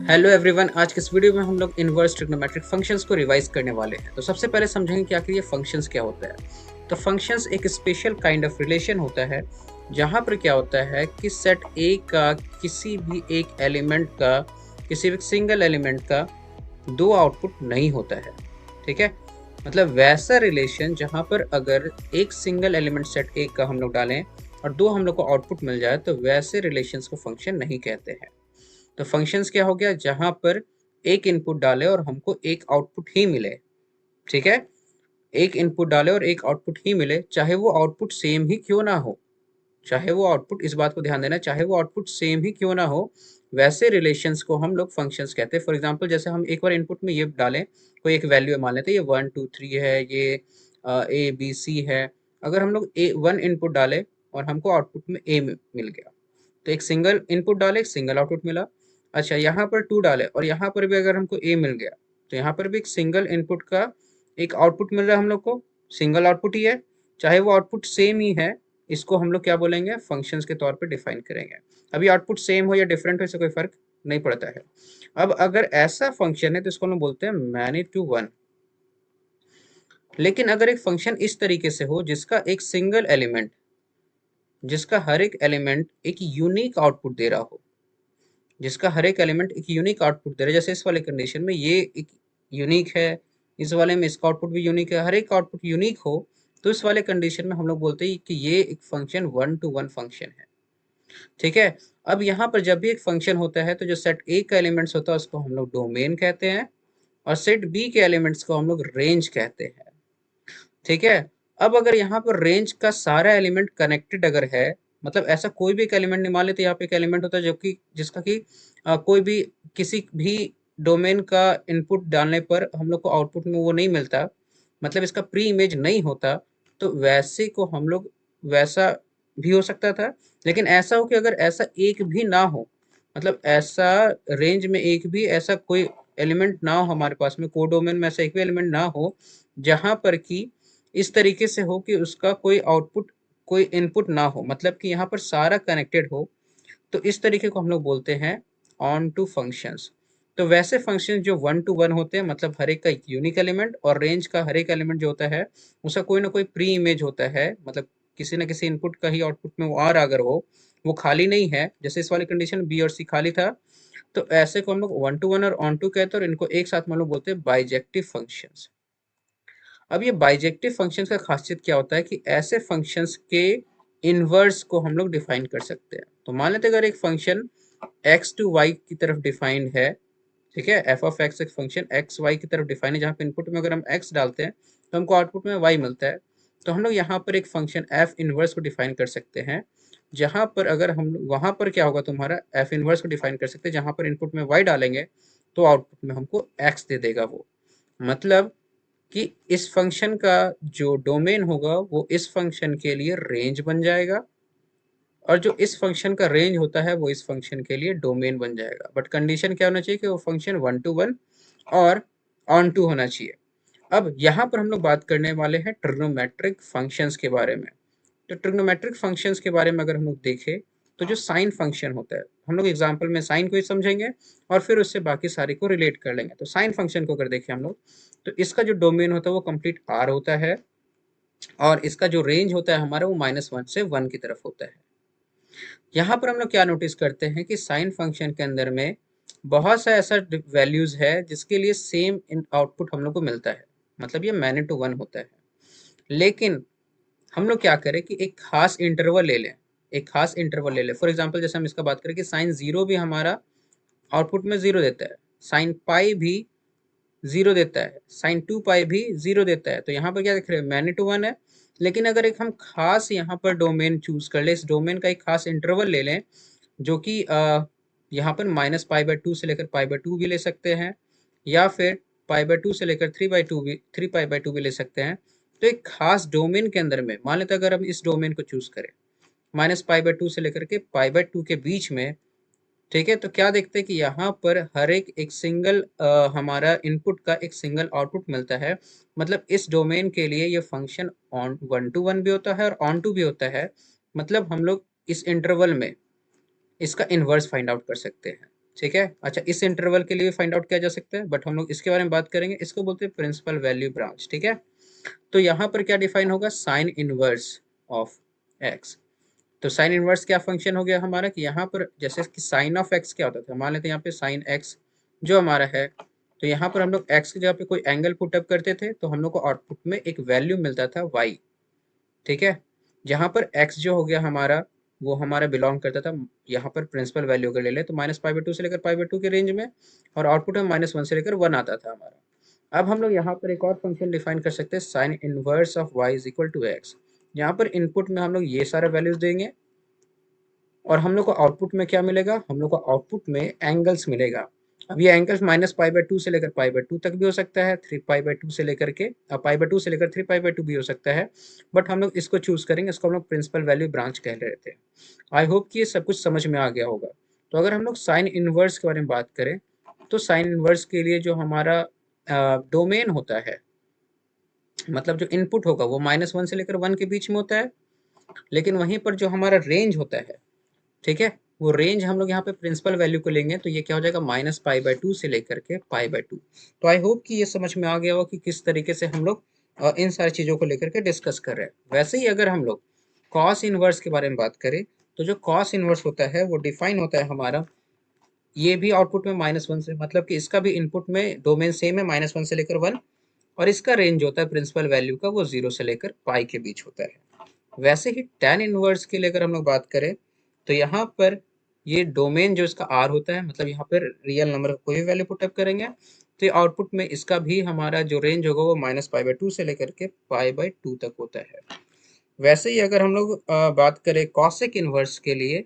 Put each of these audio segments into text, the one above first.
Hello everyone, आज के इस वीडियो में हम लोग इनवर्स ट्रिग्नोमेट्रिक फंक्शंस को रिवाइज करने वाले हैं। तो सबसे पहले समझेंगे कि आखिर ये फंक्शंस क्या होता है। तो फंक्शंस एक स्पेशल काइंड ऑफ रिलेशन होता है जहाँ पर क्या होता है कि सेट ए का किसी भी एक एलिमेंट का, किसी भी सिंगल एलिमेंट का दो आउटपुट नहीं होता है। ठीक है, मतलब वैसा रिलेशन जहाँ पर अगर एक सिंगल एलिमेंट सेट ए का हम लोग डालें और दो हम लोग को आउटपुट मिल जाए तो वैसे रिलेशंस को फंक्शन नहीं कहते हैं। तो फंक्शंस क्या हो गया, जहां पर एक इनपुट डाले और हमको एक आउटपुट ही मिले। ठीक है, एक इनपुट डाले और एक आउटपुट ही मिले, चाहे वो आउटपुट सेम ही क्यों ना हो। चाहे वो आउटपुट, इस बात को ध्यान देना, चाहे वो आउटपुट सेम ही क्यों ना हो, वैसे रिलेशंस को हम लोग फंक्शंस कहते हैं। फॉर एग्जांपल, जैसे हम एक बार इनपुट में ये डालें, कोई एक वैल्यू मान लेते हैं, ये 1 2 3 है, ये ए बी सी है। अगर हम लोग ए वन इनपुट डाले और हमको आउटपुट में ए मिल गया, तो एक सिंगल इनपुट डाले, एक सिंगल आउटपुट मिला। अच्छा, यहाँ पर 2 डाले और यहाँ पर भी अगर हमको ए मिल गया, तो यहाँ पर भी एक सिंगल इनपुट का एक आउटपुट मिल रहा है हम लोग को, सिंगल आउटपुट ही है। चाहे वो आउटपुट सेम ही है, इसको हम लोग क्या बोलेंगे, फंक्शंस के तौर पे डिफाइन करेंगे। अभी आउटपुट सेम हो या डिफरेंट हो, इससे कोई फर्क नहीं पड़ता है। अब अगर ऐसा फंक्शन है तो इसको हम बोलते हैं मैनी टू वन। लेकिन अगर एक फंक्शन इस तरीके से हो जिसका एक सिंगल एलिमेंट, जिसका हर एक एलिमेंट एक यूनिक आउटपुट दे रहा हो, जिसका हर एक एलिमेंट एक यूनिक आउटपुट दे रहा है, जैसे इस वाले कंडीशन में ये एक यूनिक है, इस वाले में इसका आउटपुट भी यूनिक है, हर एक आउटपुट यूनिक हो, तो इस वाले कंडीशन में हम लोग बोलते हैं कि ये एक फंक्शन 1 to 1 फंक्शन है। ठीक है, अब यहाँ पर जब भी एक फंक्शन होता है तो जो सेट ए का एलिमेंट्स होता है उसको हम लोग डोमेन कहते हैं, और सेट बी के एलिमेंट्स को हम लोग रेंज कहते हैं। ठीक है, अब अगर यहाँ पर रेंज का सारा एलिमेंट कनेक्टेड अगर है, मतलब ऐसा कोई भी एक एलिमेंट नहीं, मान लेते यहाँ पे एक एलिमेंट होता है जबकि जिसका कि कोई भी किसी भी डोमेन का इनपुट डालने पर हम लोग को आउटपुट में वो नहीं मिलता, मतलब इसका प्री इमेज नहीं होता, तो वैसे को हम लोग, वैसा भी हो सकता था। लेकिन ऐसा हो कि अगर ऐसा एक भी ना हो, मतलब ऐसा रेंज में एक भी ऐसा कोई एलिमेंट ना हो हमारे पास में, कोडोमेन में ऐसा एक भी एलिमेंट ना हो जहां पर कि इस तरीके से हो कि उसका कोई आउटपुट, कोई इनपुट ना हो, मतलब कि यहाँ पर सारा कनेक्टेड हो, तो इस तरीके को हम लोग बोलते हैं ऑन टू फंक्शंस। तो वैसे फंक्शन जो 1 to 1 होते हैं, मतलब हर एक का एक यूनिक एलिमेंट, और रेंज का हर एक एलिमेंट जो होता है उसका कोई ना कोई प्री इमेज होता है, मतलब किसी ना किसी इनपुट का ही आउटपुट में वो आ रहा अगर हो, वो खाली नहीं है, जैसे इस वाली कंडीशन बी और सी खाली था, तो ऐसे को हम लोग 1 to 1 और ऑन टू कहते हैं, और इनको एक साथ हम लोग बोलते हैं बाइजेक्टिव फंक्शंस। अब ये बाइजेक्टिव फंक्शंस का खासियत क्या होता है कि ऐसे फंक्शंस के इनवर्स को हम लोग डिफाइन कर सकते हैं। तो मान लेते हैं अगर एक फंक्शन एक्स टू वाई की तरफ डिफाइंड है, ठीक है, एफ ऑफ एक्स एक फंक्शन एक्स वाई की तरफ डिफाइन है, जहाँ पे इनपुट में अगर हम एक्स डालते हैं तो हमको आउटपुट में वाई मिलता है, तो हम लोग यहाँ पर एक फंक्शन एफ इनवर्स को डिफाइन कर सकते हैं, जहाँ पर अगर हम वहाँ पर क्या होगा, तुम्हारा एफ इनवर्स को डिफाइन कर सकते हैं जहाँ पर इनपुट में वाई डालेंगे तो आउटपुट में हमको एक्स दे देगा वो। मतलब कि इस फंक्शन का जो डोमेन होगा वो इस फंक्शन के लिए रेंज बन जाएगा, और जो इस फंक्शन का रेंज होता है वो इस फंक्शन के लिए डोमेन बन जाएगा। बट कंडीशन क्या होना चाहिए कि वो फंक्शन 1 to 1 और ऑन टू होना चाहिए। अब यहाँ पर हम लोग बात करने वाले हैं ट्रिग्नोमेट्रिक फंक्शंस के बारे में। तो ट्रिग्नोमेट्रिक फंक्शंस के बारे में अगर हम लोग देखें, तो जो साइन फंक्शन होता है, हम लोग एग्जांपल में साइन को ही समझेंगे और फिर उससे बाकी सारे को रिलेट कर लेंगे। तो साइन फंक्शन को अगर देखें हम लोग, तो इसका जो डोमेन होता है वो कंप्लीट आर होता है, और इसका जो रेंज होता है हमारा वो -1 से 1 की तरफ होता है। यहाँ पर हम लोग क्या नोटिस करते हैं कि साइन फंक्शन के अंदर में बहुत सा ऐसा वैल्यूज है जिसके लिए सेम इन आउटपुट हम लोग को मिलता है, मतलब ये मैनी टू वन होता है। लेकिन हम लोग क्या करें कि एक खास इंटरवल ले लें, एक खास इंटरवल ले लें। फॉर एग्जांपल, जैसे हम इसका बात करें कि साइन जीरो भी हमारा आउटपुट में जीरो देता है, साइन पाई भी जीरो देता है, साइन 2 पाई भी जीरो देता है, तो यहाँ पर क्या देख रहे हैं, मैनी टू वन है। लेकिन अगर एक हम खास यहाँ पर डोमेन चूज कर ले, इस डोमेन का एक खास इंटरवल ले लें, जो कि यहाँ पर -π/2 से लेकर π/2 भी ले सकते हैं, या फिर π/2 से लेकर 3/2 भी, 3π/2 भी ले सकते हैं। तो एक खास डोमेन के अंदर में मान लेते हैं अगर हम इस डोमेन को चूज करें, -π/2 से लेकर के π/2 के बीच में, ठीक है, तो क्या देखते हैं कि यहाँ पर हर एक एक सिंगल हमारा इनपुट का एक सिंगल आउटपुट मिलता है। मतलब इस डोमेन के लिए ये फंक्शन ऑन 1 to 1 भी होता है और ऑन टू भी होता है। मतलब हम लोग इस इंटरवल में इसका इन्वर्स फाइंड आउट कर सकते हैं। ठीक है। अच्छा, इस इंटरवल के लिए फाइंड आउट किया जा सकता है, बट हम लोग इसके बारे में बात करेंगे। इसको बोलते हैं प्रिंसिपल वैल्यू ब्रांच। ठीक है, तो यहाँ पर क्या डिफाइन होगा, साइन इनवर्स ऑफ एक्स। तो साइन इनवर्स क्या फंक्शन हो गया हमारा कि यहाँ पर जैसे कि साइन ऑफ एक्स क्या होता था, मान लेते हैं यहाँ पे साइन एक्स जो हमारा है, तो यहाँ पर हम लोग एक्स की जगह पे कोई एंगल पुटअप करते थे तो हम लोग को आउटपुट में एक वैल्यू मिलता था वाई। ठीक है, जहाँ पर एक्स जो हो गया हमारा, वो हमारा बिलोंग करता था, यहाँ पर प्रिंसिपल वैल्यू अगर ले लें तो -π/2 से लेकर π/2 के रेंज में, और आउटपुट में -1 से लेकर 1 आता था हमारा। अब हम लोग यहाँ पर एक और फंक्शन डिफाइन कर सकते हैं, sine inverse of y is equal to X. यहाँ पर इनपुट में हम लोग ये सारे वैल्यूज देंगे और हम लोग को आउटपुट में क्या मिलेगा, हम लोग को आउटपुट में एंगल्स मिलेगा। अब ये एंगल्स -π/2 से लेकर π/2 तक भी हो सकता है, 3π/2 से लेकर के π/2 से लेकर 3π/2 भी हो सकता है, बट हम लोग इसको चूज करेंगे, इसको हम लोग प्रिंसिपल वैल्यू ब्रांच कह रहे थे। आई होप कि ये सब कुछ समझ में आ गया होगा। तो अगर हम लोग साइन इनवर्स के बारे में बात करें, तो साइन इनवर्स के लिए जो हमारा डोमेन होता है, मतलब जो इनपुट होगा वो -1 से लेकर 1 के बीच में होता है, लेकिन वहीं पर जो हमारा रेंज होता है, ठीक है, वो रेंज हम लोग यहाँ पे प्रिंसिपल वैल्यू को लेंगे तो ये क्या हो जाएगा, -π/2 से लेकर के π/2। तो आई होप कि ये समझ में आ गया हो कि किस तरीके से हम लोग इन सारी चीज़ों को लेकर के डिस्कस कर रहे हैं। वैसे ही अगर हम लोग कॉस इनवर्स के बारे में बात करें, तो जो कॉस इनवर्स होता है वो डिफाइन होता है हमारा, ये भी आउटपुट में -1 से, मतलब कि इसका भी इनपुट में डोमेन सेम है, -1 से लेकर 1, और इसका रेंज होता है प्रिंसिपल वैल्यू का, वो 0 से लेकर पाई के बीच होता है। वैसे ही tan इनवर्स के लिए अगर हम लोग बात करें, तो यहाँ पर ये डोमेन जो इसका r होता है, मतलब यहाँ पर रियल नंबर का कोई भी वैल्यू पुटअप करेंगे तो ये आउटपुट में इसका भी हमारा जो रेंज होगा वो -π/2 से लेकर के π/2 तक होता है। वैसे ही अगर हम लोग बात करें कॉसेक इनवर्स के लिए,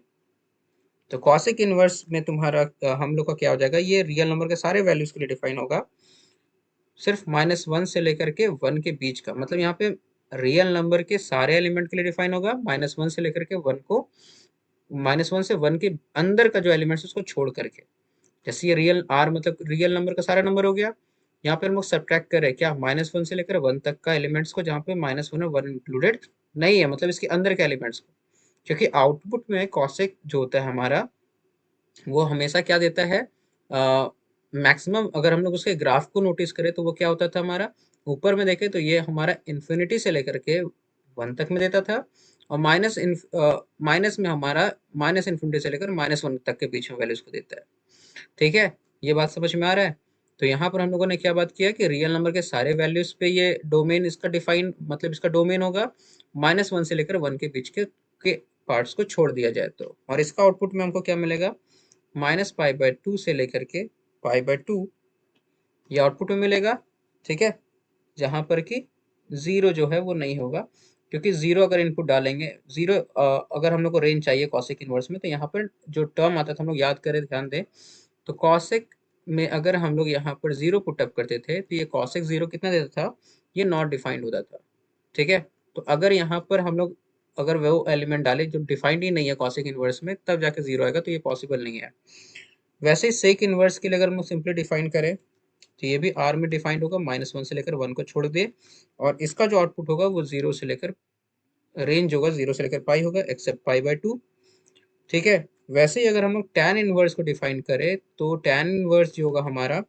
तो कॉसेक इनवर्स में तुम्हारा हम लोग का क्या हो जाएगा, ये रियल नंबर के सारे वैल्यूज के लिए डिफाइन होगा, सिर्फ -1 से लेकर के 1 के बीच का, मतलब यहाँ पे रियल नंबर के सारे एलिमेंट के लिए डिफाइन होगा, -1 से लेकर के 1 को, -1 से 1 के अंदर का जो एलिमेंट्स उसको छोड़ करके। जैसे ये रियल आर मतलब रियल नंबर का सारा नंबर हो गया, यहाँ पे हम लोग सब्ट्रैक्ट कर रहे हैं क्या, -1 से लेकर 1 तक का एलिमेंट्स को, जहाँ पे -1 और 1 इंक्लूडेड नहीं है, मतलब इसके अंदर के एलिमेंट्स को। क्योंकि आउटपुट में कॉसेक जो होता है हमारा, वो हमेशा क्या देता है, मैक्सिमम अगर हम लोग उसके ग्राफ को नोटिस करें तो वो क्या होता था हमारा, ऊपर में देखें तो ये हमारा इन्फिनिटी से लेकर के 1 तक में देता था, और माइनस में हमारा माइनस इन्फिनिटी से लेकर -1 तक के बीच में वैल्यूज को देता है। ठीक है, ये बात समझ में आ रहा है। तो यहाँ पर हम लोगों ने क्या बात किया कि रियल नंबर के सारे वैल्यूज पे ये डोमेन इसका डिफाइन, मतलब इसका डोमेन होगा, -1 से लेकर 1 के बीच के पार्ट्स को छोड़ दिया जाए तो, और इसका आउटपुट में हमको क्या मिलेगा, -π/2 से लेकर के π/2, ये आउटपुट में मिलेगा। ठीक है, जहाँ पर कि 0 जो है वो नहीं होगा, क्योंकि 0 अगर इनपुट डालेंगे, 0 अगर हम लोग को रेंज चाहिए कॉसेक इनवर्स में, तो यहाँ पर जो टर्म आता था, हम लोग याद करें, ध्यान दें, तो कॉसेक में अगर हम लोग यहाँ पर 0 पुटअप करते थे तो ये कॉसेक 0 कितना देता था, ये नॉट डिफाइंड होता था। ठीक है, तो अगर यहाँ पर हम लोग अगर वो एलिमेंट डाले जो डिफाइंड ही नहीं है कॉसेक इनवर्स में, तब जाके 0 आएगा, तो ये पॉसिबल नहीं है। वैसे ही सेक इनवर्स के लिए अगर हम सिंपली डिफाइन करें, तो ये भी आर में डिफाइंड होगा, -1 से लेकर 1 को छोड़ दे, और इसका जो आउटपुट होगा वो 0 से लेकर, रेंज होगा 0 से लेकर पाई होगा, एक्सेप्ट π/2। ठीक है, वैसे ही अगर हम लोग tan इनवर्स को डिफाइन करें, तो tan इनवर्स जो होगा हमारा,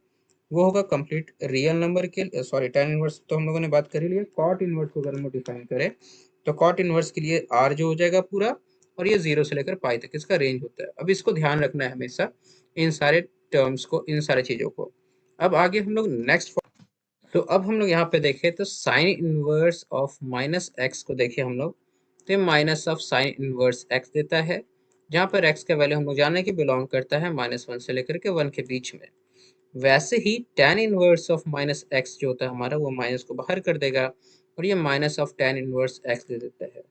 वो होगा कंप्लीट रियल नंबर के, सॉरी tan इनवर्स तो हम लोगों ने बात कर ही लिया। कॉट इनवर्स को अगर हम लोग डिफाइन करें, तो कॉट इनवर्स के लिए आर जो हो जाएगा पूरा, और ये 0 से लेकर पाई तक इसका रेंज होता है। अब इसको ध्यान रखना है हमेशा, इन सारे टर्म्स को, इन सारी चीज़ों को। अब आगे हम लोग नेक्स्ट, तो अब हम लोग यहाँ पे देखें तो साइन इनवर्स ऑफ -x को देखें हम लोग, तो minus of sine inverse x देता है, जहाँ पर x का वैल्यू हम लोग जाने की बिलोंग करता है -1 से लेकर के 1 के बीच में। वैसे ही tan इनवर्स ऑफ -x जो होता है हमारा, वो माइनस को बाहर कर देगा, और ये minus of tan inverse x दे देता है।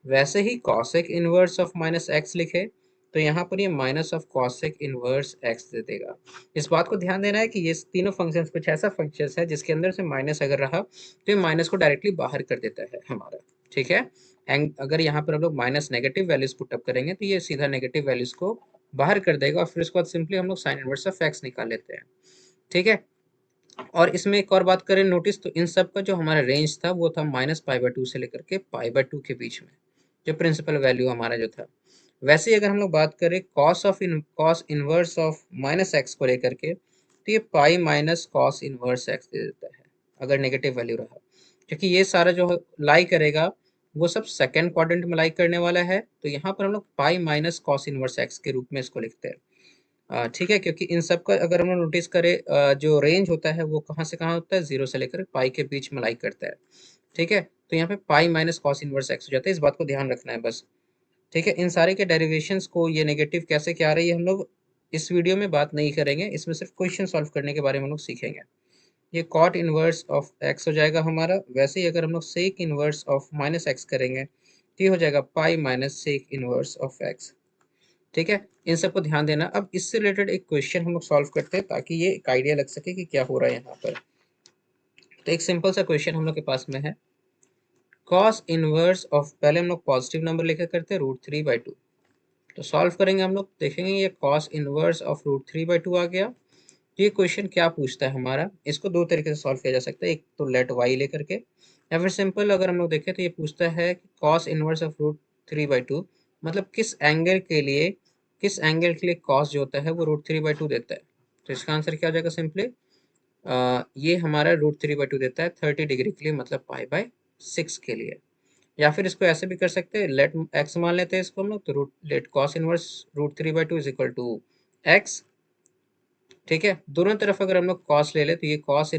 वैसे ही कॉसेक इनवर्स ऑफ -x लिखे, तो यहाँ पर ये minus of cosec inverse x दे देगा। इस बात को ध्यान देना है कि ये तीनों फंक्शंस कुछ ऐसा फंक्शंस है जिसके अंदर से माइनस अगर रहा तो ये माइनस को डायरेक्टली बाहर कर देता है हमारा। ठीक है, एंड अगर यहाँ पर हम लोग माइनस नेगेटिव वैल्यूज पुटअप करेंगे तो ये सीधा नेगेटिव वैल्यूज को बाहर कर देगा, और फिर उसके बाद सिंपली हम लोग साइन इनवर्स ऑफ x निकाल लेते हैं। ठीक है, और इसमें एक और बात करें नोटिस, तो इन सब का जो हमारा रेंज था वो था -π/2 से लेकर के π/2 के बीच में, जो प्रिंसिपल वैल्यू हमारा जो था। वैसे ही अगर हम लोग बात करें cos inverse of minus x को लेकर के, तो ये pi minus cos inverse x दे देता है अगर नेगेटिव वैल्यू रहा, क्योंकि ये सारा जो लाई करेगा वो सब सेकेंड क्वाड्रेंट में लाई करने वाला है। तो यहाँ पर हम लोग पाई माइनस कॉस इनवर्स एक्स के रूप में इसको लिखते हैं। ठीक है, क्योंकि इन सब का अगर हम लोग नोटिस करें, जो रेंज होता है वो कहाँ से कहाँ होता है, 0 से लेकर पाई के बीच में लाई करता है। ठीक है, तो यहाँ पे पाई माइनस कॉस इनवर्स एक्स हो जाता है, इस बात को ध्यान रखना है बस। ठीक है, इन सारे के डेरिवेशंस को, ये नेगेटिव कैसे क्या आ रही है, हम लोग इस वीडियो में बात नहीं करेंगे, इसमें सिर्फ क्वेश्चन सॉल्व करने के बारे में हम लोग सीखेंगे। ये कॉट इनवर्स ऑफ एक्स हो जाएगा हमारा। वैसे ही अगर हम लोग sec inverse of minus x करेंगे तो ये हो जाएगा pi minus sec inverse of x. ठीक है, इन सबको ध्यान देना। अब इससे रिलेटेड एक क्वेश्चन हम लोग सॉल्व करते हैं ताकि ये एक आइडिया लग सके कि क्या हो रहा है यहाँ पर। तो एक सिंपल सा क्वेश्चन हम लोग के पास में है, कॉस इनवर्स ऑफ, पहले हम लोग पॉजिटिव नंबर लेकर करते हैं √3/2। तो सॉल्व करेंगे हम लोग, देखेंगे ये कॉस इनवर्स ऑफ √3/2 आ गया। तो ये क्वेश्चन क्या पूछता है हमारा, इसको दो तरीके से सॉल्व किया जा सकता है, एक तो लेट वाई लेकर के, या फिर सिंपल अगर हम लोग देखें तो ये पूछता है कि कॉस इनवर्स ऑफ √3/2 मतलब किस एंगल के लिए कॉस जो होता है वो √3/2 देता है। तो इसका आंसर क्या हो जाएगा, सिंपली ये हमारा √3/2 देता है 30 डिग्री के लिए, मतलब π/6 के लिए। या फिर इसको ऐसे भी कर सकते हैं, लेट एक्स मान लेते हैं इसको हम लोग, तो let cos inverse √3/2 is equal to x. ठीक है, दोनों तरफ अगर हम लोग कॉस ले ले तो ये कॉस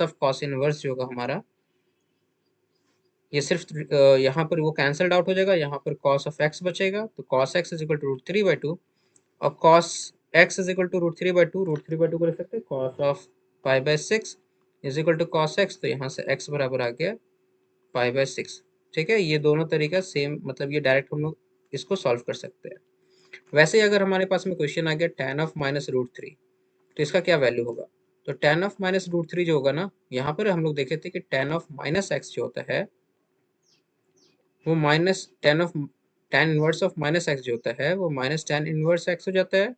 ऑफ कॉस इनवर्स जो होगा हमारा, ये सिर्फ यहाँ पर वो कैंसल्ड आउट हो जाएगा, यहाँ पर कॉस ऑफ एक्स बचेगा, तो cos x is equal to √3/2, और cos x is equal to √3/2 को लिख सकते हैं cos of π/6 is equal to cos x, तो यहाँ से एक्स बराबर आ गया π/6। ठीक है, ये दोनों तरीका सेम, मतलब ये डायरेक्ट हम लोग इसको सॉल्व कर सकते हैं। वैसे ही अगर हमारे पास में क्वेश्चन आ गया tan ऑफ माइनस √3, तो इसका क्या वैल्यू होगा। तो tan ऑफ माइनस √3 जो होगा ना, यहाँ पर हम लोग देखे थे कि tan ऑफ माइनस एक्स जो होता है वो minus tan inverse of minus x जो होता है वो माइनस tan इनवर्स एक्स हो जाता है।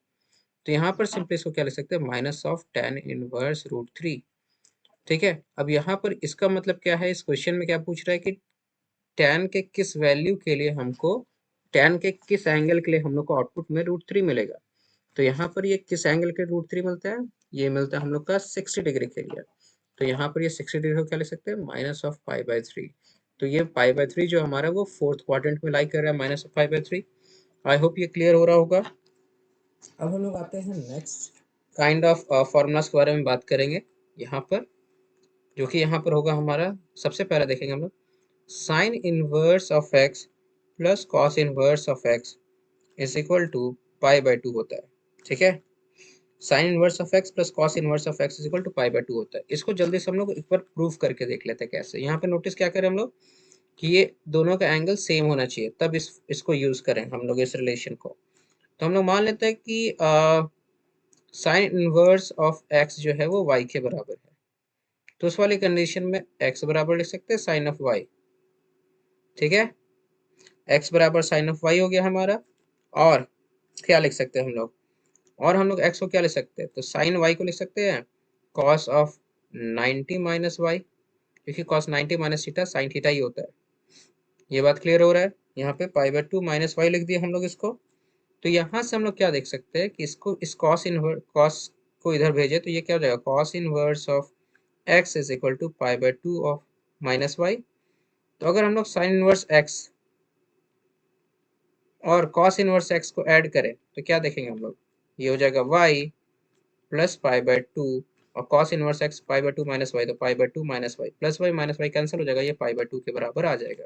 तो यहाँ पर सिंपली इसको क्या लिख सकते हैं, माइनस ऑफ tan इनवर्स √3। ठीक है, अब यहाँ पर इसका मतलब क्या है, इस क्वेश्चन में क्या पूछ रहा है कि tan के किस वैल्यू के लिए हमको, tan के किस एंगल के लिए हम लोग को आउटपुट में √3 मिलेगा। तो यहाँ पर ये किस एंगल के √3 मिलता है, ये मिलता है हम लोग का 60 डिग्री के लिए। तो यहाँ पर ये 60 डिग्री को क्या लिख सकते हैं, माइनस ऑफ π/3। तो ये π/3 जो हमारा वो फोर्थ क्वाड्रेंट में लाई कर रहा है, माइनस ऑफ π/3। आई होप ये क्लियर हो रहा होगा। अब हम लोग आते हैं नेक्स्ट काइंड ऑफ फॉर्मूलाज के बारे में बात करेंगे यहाँ पर, जो कि यहाँ पर होगा हमारा, सबसे पहले देखेंगे हम लोग sine inverse of x plus cos inverse of x is equal to π/2 होता है। ठीक है, sine inverse of x plus cos inverse of x is equal to π/2 होता है। इसको जल्दी से हम लोग एक बार प्रूफ करके देख लेते हैं कैसे। यहाँ पे नोटिस क्या करें हम लोग कि ये दोनों का एंगल सेम होना चाहिए, तब इसको यूज करें हम लोग इस रिलेशन को। तो हम लोग मान लेते हैं कि साइन इनवर्स ऑफ एक्स जो है वो y के बराबर है। तो उस वाली कंडीशन में x बराबर लिख सकते हैं साइन ऑफ y। ठीक है, x बराबर साइन ऑफ y हो गया हमारा। और क्या लिख सकते हैं हम लोग, और हम लोग x को क्या लिख सकते हैं, तो साइन y को लिख सकते हैं cos ऑफ 90 माइनस वाई, क्योंकि cos 90 minus theta sine theta ही होता है। ये बात क्लियर हो रहा है। यहाँ पे π/2 माइनस वाई लिख दिया हम लोग इसको। तो यहाँ से हम लोग क्या देख सकते हैं कि इसको, इस cos को इधर भेजे तो ये क्या हो जाएगा, cos inverse of x is equal to π/2 of minus y. तो अगर हम लोग साइन इनवर्स x और cos इनवर्स x को ऐड करें तो क्या देखेंगे हम लोग, ये हो जाएगा y प्लस π/2, और cos inverse x π/2 minus y, तो π/2 minus y plus y minus y cancel हो जाएगा, ये π/2 के बराबर आ जाएगा।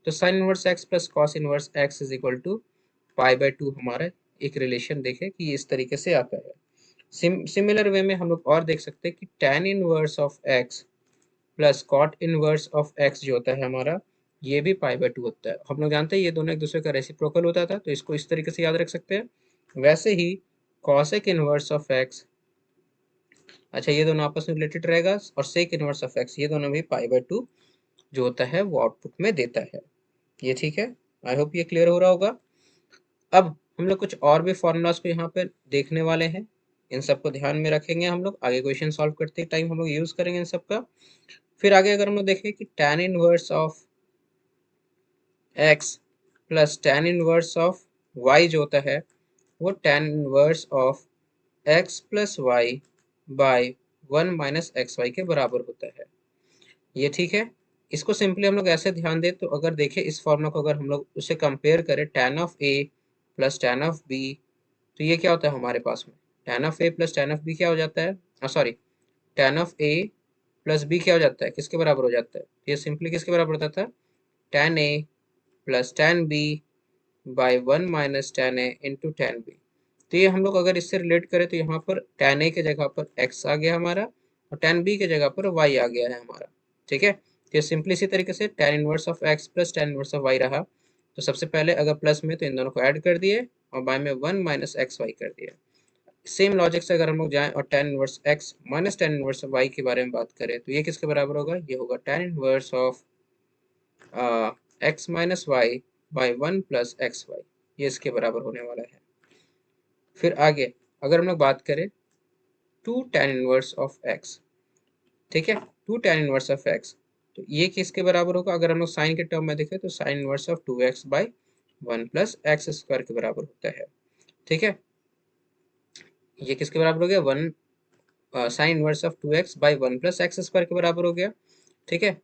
तो sine inverse x plus cos inverse x is equal to π/2 हमारा एक रिलेशन देखे कि इस तरीके से आता है। सिमिलर वे में हम लोग और देख सकते हैं कि tan inverse of x plus cot inverse of x जो होता है हमारा, ये भी π/2 होता है। हम लोग जानते हैं ये दोनों एक दूसरे का रेसिप्रोकल होता था, तो इसको इस तरीके से याद रख सकते हैं। वैसे ही cosec इनवर्स ऑफ x, अच्छा ये दोनों आपस में रिलेटेड रहेगा, और sec इनवर्स ऑफ x, ये दोनों भी π/2 जो होता है वो आउटपुट में देता है। ये ठीक है, आई होप ये क्लियर हो रहा होगा। अब हम लोग कुछ और भी फॉर्मूलाज को यहाँ पे देखने वाले हैं, इन सबको ध्यान में रखेंगे। हम लोग आगे क्वेश्चन सॉल्व करते टाइम हम लोग यूज करेंगे इन सब का। फिर आगे अगर हम लोग देखें कि tan inverse of x plus tan inverse of y जो होता है वो tan inverse of x plus y by 1 minus x y के बराबर होता है। ये ठीक है। इसको सिंपली हम लोग ऐसे ध्यान दें तो अगर देखें इस फॉर्मूला को अगर हम लोग उसे कंपेयर करें tan of a plus tan of b, तो ये क्या होता है हमारे पास में tan of a plus tan of b क्या हो जाता है, sorry tan of a plus b क्या हो जाता है, किसके बराबर हो जाता है, ये सिंपली किसके बराबर होता था tan a plus tan b by 1 minus tan a into tan b। तो ये हम लोग अगर इससे रिलेट करें तो यहाँ पर tan a के जगह पर x आ गया हमारा और tan b के जगह पर y आ गया है हमारा। ठीक है, तो ये सिंपली इसी तरीके से tan inverse of x plus tan inverse of y रहा। तो सबसे पहले अगर प्लस में तो इन दोनों को ऐड कर दिए और बाय में 1 माइनस एक्स वाई कर दिया। सेम लॉजिक से अगर हम लोग जाएं और tan inverse x minus tan inverse y के बारे में बात करें तो ये किसके बराबर होगा, ये होगा tan inverse of x minus y by 1 plus x y, ये इसके बराबर होने वाला है। फिर आगे अगर हम लोग बात करें 2 tan इनवर्स ऑफ x, ठीक है, 2 tan इनवर्स ऑफ x, तो ये किसके बराबर होगा, अगर हम लोग साइन के टर्म में देखें तो sine inverse of 2x by 1 plus x square के बराबर होता है। ठीक है, ये किसके बराबर हो गया, one sine inverse of 2x by 1 plus x square के बराबर हो गया। ठीक है,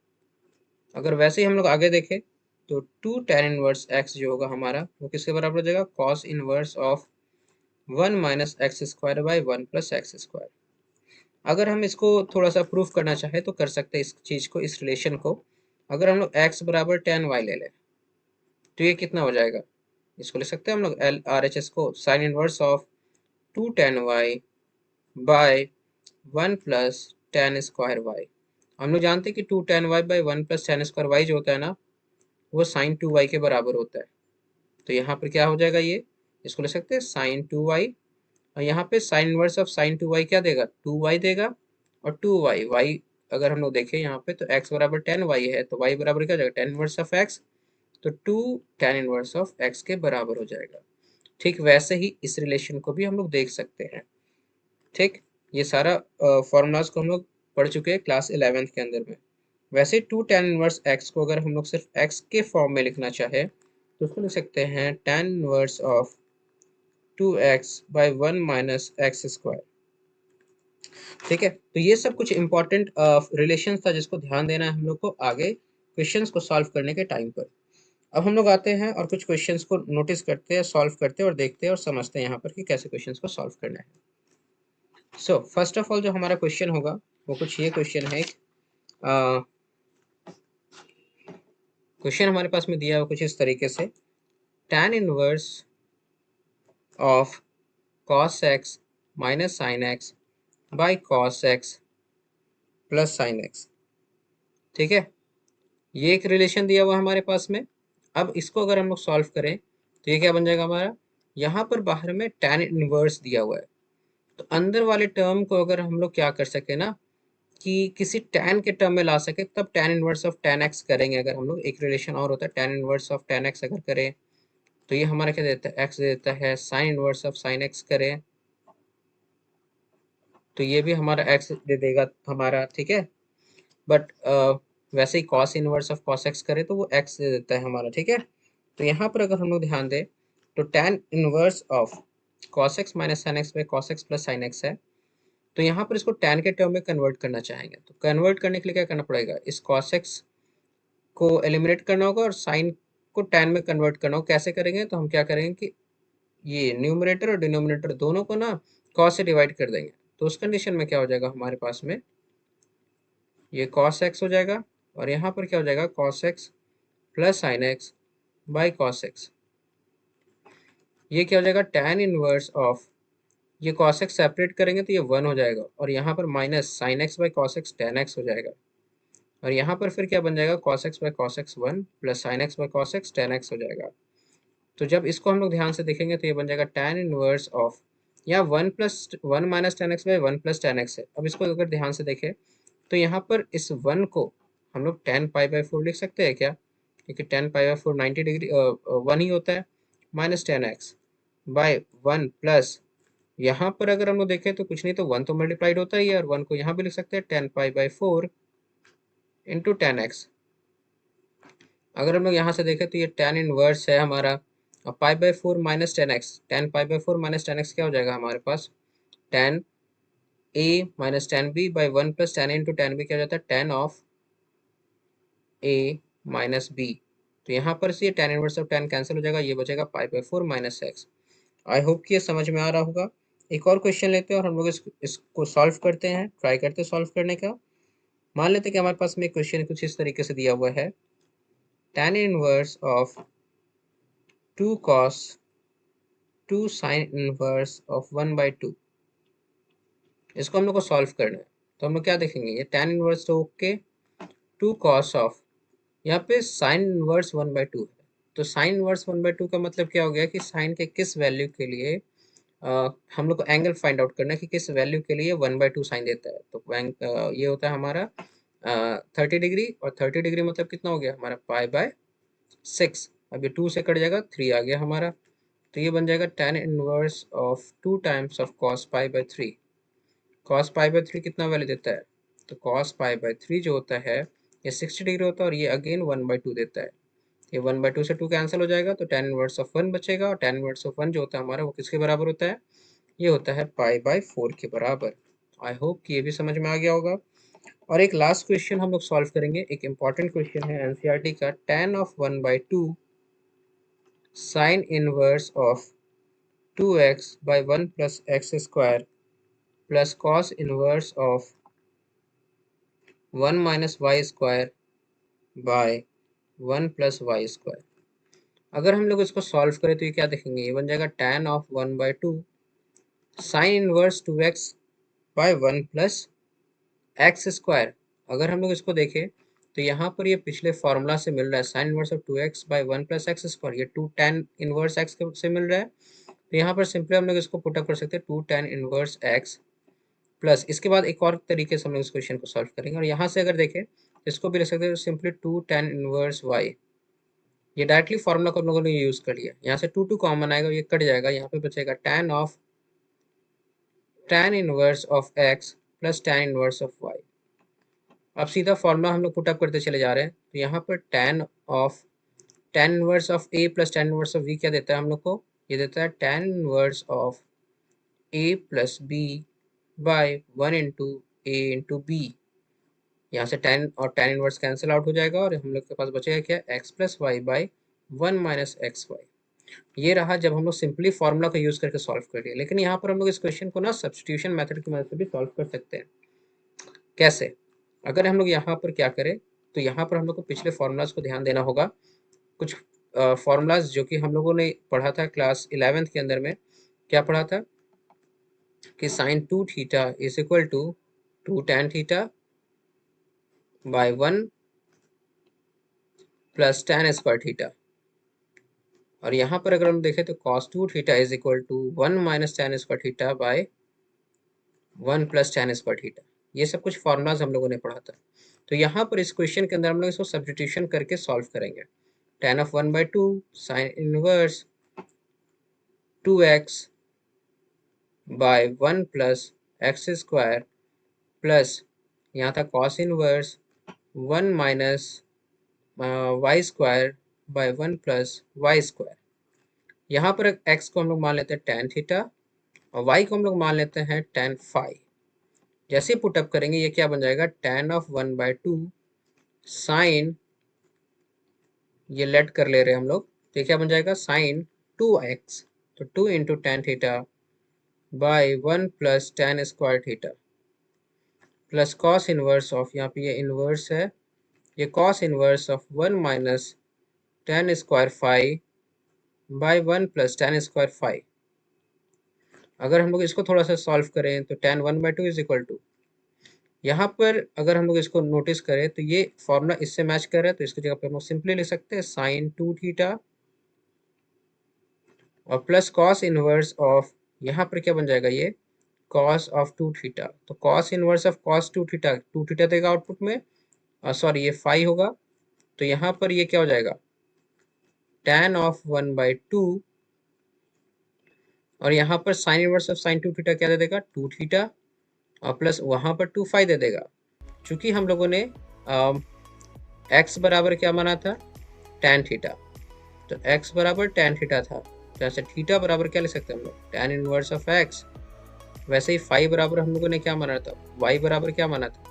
अगर वैसे ही हम लोग आगे देखें तो 2 tan इनवर्स x जो होगा हमारा वो किसके बराबर हो जाएगा, cos inverse of 1 minus x square by 1 plus x square. अगर हम इसको थोड़ा सा प्रूफ करना चाहे तो कर सकते हैं इस चीज को, इस रिलेशन को। अगर हम लोग x बराबर tan y ले लें तो ये कितना हो जाएगा, इसको ले सकते हैं हम लोग एल आर एच एस को, sine inverse of 2 tan y by 1 plus tan square y। हम लोग जानते हैं कि 2 tan y by 1 plus tan square y जो होता है ना वो साइन 2y के बराबर होता है। तो यहाँ पर क्या हो जाएगा, ये इसको ले सकते हैं साइन 2y, और यहाँ पे sign inverse of sine 2y क्या देगा, 2y देगा, और 2y y अगर हम लोग देखें यहाँ पे तो x बराबर tan y है तो y बराबर क्या हो जाएगा, tan इनवर्स ऑफ x, तो 2 tan इनवर्स ऑफ x के बराबर हो जाएगा। ठीक वैसे ही इस रिलेशन को भी हम लोग देख सकते हैं। ठीक, ये सारा फॉर्मूलाज को हम लोग पढ़ चुके हैं क्लास 11th के अंदर में। वैसे 2 tan इनवर्स x को अगर हम लोग सिर्फ x के फॉर्म में लिखना चाहे तो उसको लिख सकते हैं tan inverse of 2x by 1 minus x square. ठीक है, तो ये सब कुछ इंपॉर्टेंट रिलेशन था जिसको ध्यान देना है हम लोग को आगे क्वेश्चंस को सॉल्व करने के टाइम पर। अब हम लोग आते हैं और कुछ क्वेश्चंस को नोटिस करते हैं, सॉल्व करते हैं और देखते हैं और समझते हैं यहाँ पर कि कैसे क्वेश्चंस को सॉल्व करना है। सो फर्स्ट ऑफ ऑल जो हमारा क्वेश्चन होगा वो कुछ ये क्वेश्चन है। क्वेश्चन हमारे पास में दिया हुआ कुछ इस तरीके से, tan inverse of cos x minus sin x by cos x plus sin x। ठीक है, ये एक रिलेशन दिया हुआ हमारे पास में। अब इसको अगर हम लोग सॉल्व करें तो ये क्या बन जाएगा हमारा, यहाँ पर बाहर में tan इनवर्स दिया हुआ है तो अंदर वाले टर्म को अगर हम लोग क्या कर सके ना कि किसी tan के टर्म में ला सके तब tan inverse of tan x करेंगे। अगर हम लोग एक रिलेशन और होता है tan inverse of tan x अगर करें तो ये हमारा क्या देता है, x देता है, sine inverse of sin x करें तो ये भी हमारा x दे देगा हमारा। ठीक है, बट वैसे ही cos inverse of cos x करें तो वो x दे देता है हमारा। ठीक है, तो यहाँ पर अगर हम लोग ध्यान दें तो tan inverse of cos x minus sin x by cos x plus sin x है। तो यहाँ पर इसको tan के टर्म में कन्वर्ट करना चाहेंगे तो कन्वर्ट करने के लिए क्या करना पड़ेगा, इस cos x को एलिमिनेट करना होगा और sin को tan में कन्वर्ट करना होगा। कैसे करेंगे, तो हम क्या करेंगे कि ये न्यूमरेटर और डिनोमिनेटर दोनों को ना cos से डिवाइड कर देंगे। तो उस कंडीशन में क्या हो जाएगा हमारे पास में, ये cos x हो जाएगा और यहाँ पर क्या हो जाएगा cos x plus sin x by cos x। ये क्या हो जाएगा tan इनवर्स ऑफ, ये cos x सेपरेट करेंगे तो ये 1 हो जाएगा और यहाँ पर minus sin x by cos x tan x हो जाएगा और यहाँ पर फिर क्या बन जाएगा cos x by cos x 1 plus sin x by cos x tan x हो जाएगा। तो जब इसको हम लोग ध्यान से देखेंगे तो ये बन जाएगा tan इनवर्स ऑफ, यहाँ 1 plus 1 minus tan x by 1 plus tan x है। अब इसको अगर ध्यान से देखें तो यहाँ पर इस 1 को हम लोग tan पाई बाई 4 लिख सकते हैं क्या, क्योंकि tan पाई बाई 4 90 डिग्री 1 ही होता है, minus tan x by 1 plus, यहाँ पर अगर हम लोग देखें तो कुछ नहीं तो 1 तो मल्टीप्लाइड होता ही है और 1 को यहाँ भी लिख सकते हैं tan pi by 4 into tan x। अगर हम लोग यहाँ से देखें तो ये tan इनवर्स है हमारा और pi by 4 minus 10x, tan pi by 4 minus 10x क्या हो जाएगा हमारे पास, tan a minus tan b by 1 plus tan a into tan b क्या हो जाता है, tan of a minus b। तो यहाँ पर से tan inverse of tan cancel हो जाएगा, ये बचेगा pi by 4 minus x। I hope कि ये समझ में आ रहा होगा। एक और क्वेश्चन लेते हैं और हम लोग इसको सॉल्व करते हैं, ट्राई करते हैं सॉल्व करने का। मान लेते हैं कि हमारे पास में क्वेश्चन कुछ इस तरीके से दिया हुआ है, tan inverse of 2 cos 2 sin inverse of 1 by 2, इसको हम लोग को सॉल्व करना है। तो हम लोग क्या देखेंगे, ये tan इनवर्स तो ओके, 2 cos ऑफ, यहाँ पे साइन इनवर्स 1 बाई 2 है। तो साइन इनवर्स 1 बाई 2 का मतलब क्या हो गया कि साइन के किस वैल्यू के लिए हम लोग को एंगल फाइंड आउट करना है कि किस वैल्यू के लिए 1 बाई 2 साइन देता है। तो ये होता है हमारा 30 डिग्री, और 30 डिग्री मतलब कितना हो गया हमारा, पाई बाय 6। अब ये 2 से कट जाएगा, 3 आ गया हमारा। तो ये बन जाएगा tan inverse of 2 times of cos pi by 3। cos pi by 3 कितना वैल्यू देता है, तो cos पाई बाय 3 जो होता है ये 60 डिग्री होता है, और ये अगेन 1 बाई 2 देता है। ये 1 बाई 2 से 2 कैंसिल हो जाएगा, तो tan इनवर्स ऑफ 1 बचेगा, और tan इनवर्स ऑफ 1 जो होता है हमारा वो किसके बराबर होता है, ये होता है पाई बाय 4 के बराबर। आई होप कि ये भी समझ में आ गया होगा। और एक लास्ट क्वेश्चन हम लोग सॉल्व करेंगे, एक इंपॉर्टेंट क्वेश्चन है एनसीईआरटी का, tan of 1 by 2 sine inverse of 2x by 1 plus x square plus cos inverse of 1 minus y square by 1 plus y square. अगर हम लोग इसको सॉल्व करें तो ये क्या देखेंगे, ये बन जाएगा tan of 1 by 2 sine inverse 2x by 1 plus x square. अगर हम लोग इसको देखें तो यहाँ पर ये पिछले फॉर्मूला से मिल रहा है, sine inverse of 2x by 1 plus x square, ये 2 tan इनवर्स x से मिल रहा है। तो यहाँ पर सिंपली हम लोग इसको पुटअप कर सकते हैं, 2 tan इनवर्स x प्लस, इसके बाद एक और तरीके से हम लोग इस क्वेश्चन को सॉल्व करेंगे, और यहाँ से अगर देखें इसको भी लिख सकते हैं सिंपली 2 tan इनवर्स y। ये डायरेक्टली फॉर्मूला को हम लोगों ने यूज कर लिया, यहाँ से 2 कॉमन आएगा, ये कट जाएगा, यहाँ पे बचेगा tan of tan inverse of x plus tan inverse of y। अब सीधा फॉर्मूला हम लोग पुटअप करते चले जा रहे हैं, तो यहाँ पर tan inverse of a plus tan inverse of v क्या देता है हम लोग को, ये देता है tan inverse of a plus b by 1 into a into b। यहाँ से tan और tan इनवर्स कैंसिल आउट हो जाएगा, और हम लोग के पास बचेगा क्या, x plus y by 1 minus x y. ये रहा जब हम लोग सिंपली फॉर्मूला का यूज करके सॉल्व कर लिए। लेकिन यहाँ पर हम लोग इस क्वेश्चन को ना सब्स्टिट्यूशन मेथड की मदद से भी सॉल्व कर सकते हैं। कैसे, अगर हम लोग यहाँ पर क्या करें, तो यहाँ पर हम लोग को पिछले फॉर्मूलाज को ध्यान देना होगा। कुछ फॉर्मूलाज जो कि हम लोगों ने पढ़ा था क्लास 11th के अंदर में, क्या पढ़ा था कि sine 2 theta is equal to 2 tan theta by 1 plus tan square theta. और यहाँ पर अगर हम देखें तो cos 2 theta is equal to 1 minus tan square theta by 1 plus tan square theta. ये सब कुछ फॉर्मूलाज हम लोगों ने पढ़ा था। तो यहाँ पर इस क्वेश्चन के अंदर हम लोग इसको सब्स्टिट्यूशन करके सॉल्व करेंगे। tan of 1 by 2 sine inverse 2x by 1 plus x square plus, यहाँ था cos inverse 1 minus y square by 1 plus y square. यहाँ पर x को हम लोग मान लेते हैं tan थीटा, और y को हम लोग मान लेते हैं tan फाई। जैसे ही पुटअप करेंगे ये क्या बन जाएगा, tan ऑफ 1 बाई 2 साइन, ये लेट कर ले रहे हैं हम लोग, तो क्या बन जाएगा साइन 2x, तो 2 into tan theta by 1 plus tan square theta plus cos inverse of, यहाँ पे ये इनवर्स है, ये cos inverse of 1 minus tan square phi by 1 plus tan square phi. अगर हम लोग इसको थोड़ा सा सॉल्व करें तो tan 1 by 2 is equal to, यहाँ पर अगर हम लोग इसको नोटिस करें तो ये फॉर्मूला इससे मैच कर रहा है, तो इसकी जगह पे हम लोग सिंपली लिख सकते हैं साइन 2 थीटा और प्लस कॉस इनवर्स ऑफ, यहाँ पर क्या बन जाएगा ये कॉस ऑफ 2 थीटा। तो cos inverse of cos 2 theta, 2 theta देगा आउटपुट में, सॉरी ये फाई होगा, तो यहाँ पर ये क्या हो जाएगा tan ऑफ 1 बाई 2, और यहाँ पर sign inverse of sine 2 theta क्या दे देगा 2 थीटा, और प्लस वहाँ पर 2 फाई दे देगा। चूंकि हम लोगों ने x बराबर क्या माना था tan थीटा, तो x बराबर tan थीटा था, तो यहाँ से थीटा बराबर क्या ले सकते हैं हम लोग, tan इनवर्स ऑफ x। वैसे ही फाई बराबर हम लोगों ने क्या माना था, y बराबर क्या माना था,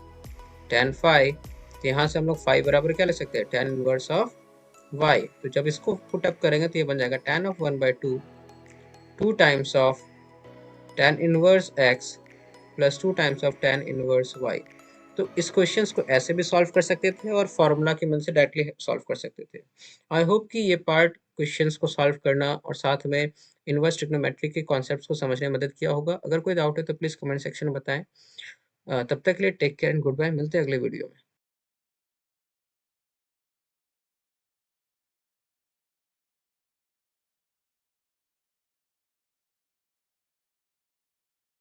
tan फाई। तो यहाँ से हम लोग फाई बराबर क्या ले सकते हैं, tan इनवर्स ऑफ y। तो जब इसको पुट अप करेंगे तो ये बन जाएगा tan of 1/2 2 times of tan inverse x plus 2 times of tan inverse y। तो इस क्वेश्चंस को ऐसे भी सॉल्व कर सकते थे और फॉर्मूला की मदद से डायरेक्टली सॉल्व कर सकते थे। आई होप कि ये पार्ट क्वेश्चंस को सॉल्व करना और साथ में इनवर्स ट्रिग्नोमेट्री के कॉन्सेप्ट्स को समझने में मदद किया होगा। अगर कोई डाउट है तो प्लीज़ कमेंट सेक्शन में बताएं। तब तक के लिए take care and good bye, मिलते हैं अगले वीडियो में।